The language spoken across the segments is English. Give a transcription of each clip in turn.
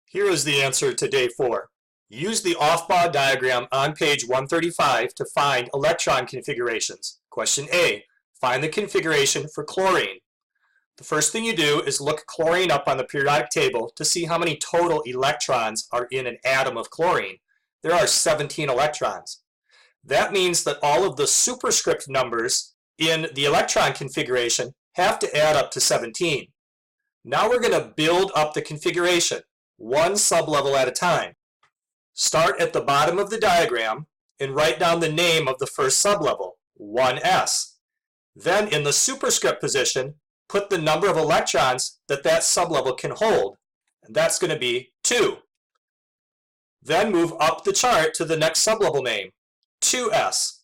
Here is the answer to day 4. Use the off-bar diagram on page 135 to find electron configurations. Question A, find the configuration for chlorine. The first thing you do is look chlorine up on the periodic table to see how many total electrons are in an atom of chlorine. There are 17 electrons. That means that all of the superscript numbers in the electron configuration have to add up to 17. Now we're going to build up the configuration, one sublevel at a time. Start at the bottom of the diagram and write down the name of the first sublevel, 1s. Then in the superscript position, put the number of electrons that that sublevel can hold, and that's going to be 2. Then move up the chart to the next sublevel name, 2s.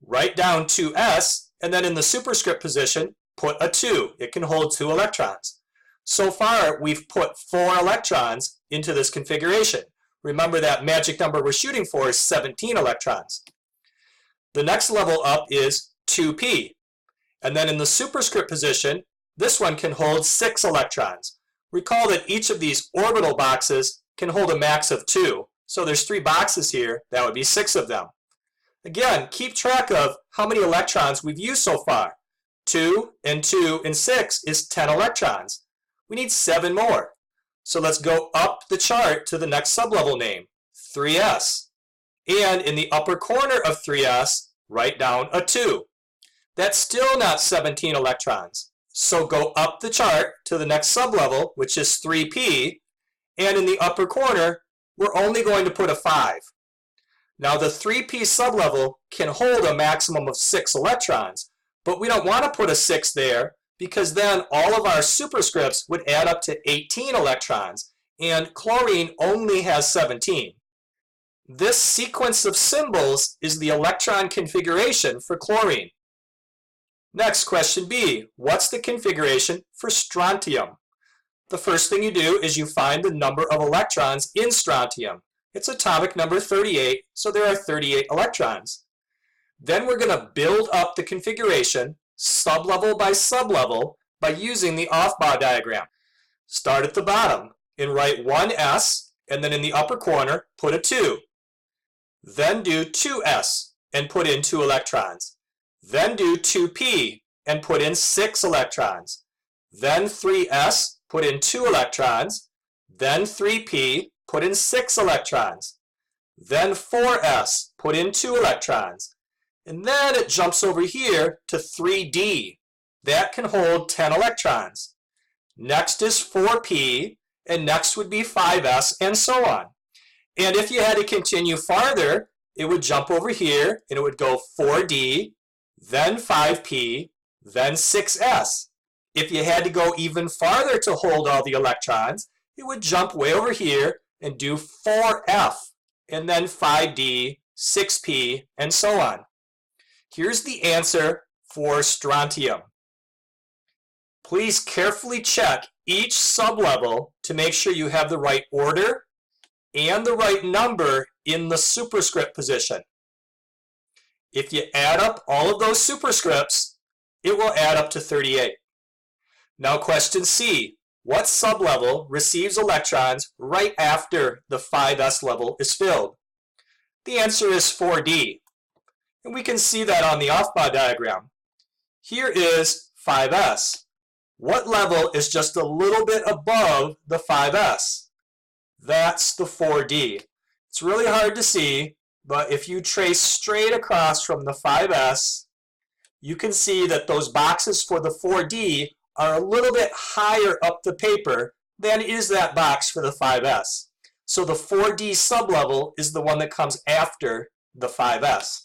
Write down 2s, and then in the superscript position, put a 2. It can hold 2 electrons. So far, we've put 4 electrons into this configuration. Remember that magic number we're shooting for is 17 electrons. The next level up is 2p. And then in the superscript position, this one can hold 6 electrons. Recall that each of these orbital boxes can hold a max of 2. So there's 3 boxes here, that would be 6 of them. Again, keep track of how many electrons we've used so far. 2 and 2 and 6 is 10 electrons. We need 7 more. So let's go up the chart to the next sublevel name, 3s. And in the upper corner of 3s, write down a 2. That's still not 17 electrons. So go up the chart to the next sublevel, which is 3p, and in the upper corner, we're only going to put a 5. Now the 3p sublevel can hold a maximum of 6 electrons, but we don't want to put a 6 there because then all of our superscripts would add up to 18 electrons, and chlorine only has 17. This sequence of symbols is the electron configuration for chlorine. Next, question B, what's the configuration for strontium? The first thing you do is you find the number of electrons in strontium. It's atomic number 38, so there are 38 electrons. Then we're going to build up the configuration sublevel by sublevel by using the off-bar diagram. Start at the bottom and write 1s, and then in the upper corner put a 2. Then do 2s and put in 2 electrons. Then do 2p and put in 6 electrons. Then 3s, put in 2 electrons. Then 3p, put in 6 electrons. Then 4s, put in 2 electrons. And then it jumps over here to 3d. That can hold 10 electrons. Next is 4p, and next would be 5s, and so on. And if you had to continue farther, it would jump over here, and it would go 4d, then 5p, then 6s. If you had to go even farther to hold all the electrons, it would jump way over here and do 4f, and then 5d, 6p, and so on. Here's the answer for strontium. Please carefully check each sublevel to make sure you have the right order and the right number in the superscript position. If you add up all of those superscripts, it will add up to 38. Now question C, what sublevel receives electrons right after the 5s level is filled? The answer is 4d. And we can see that on the off-bar diagram. Here is 5s. What level is just a little bit above the 5s? That's the 4d. It's really hard to see, but if you trace straight across from the 5s, you can see that those boxes for the 4d are a little bit higher up the paper than is that box for the 5s. So the 4d sublevel is the one that comes after the 5s.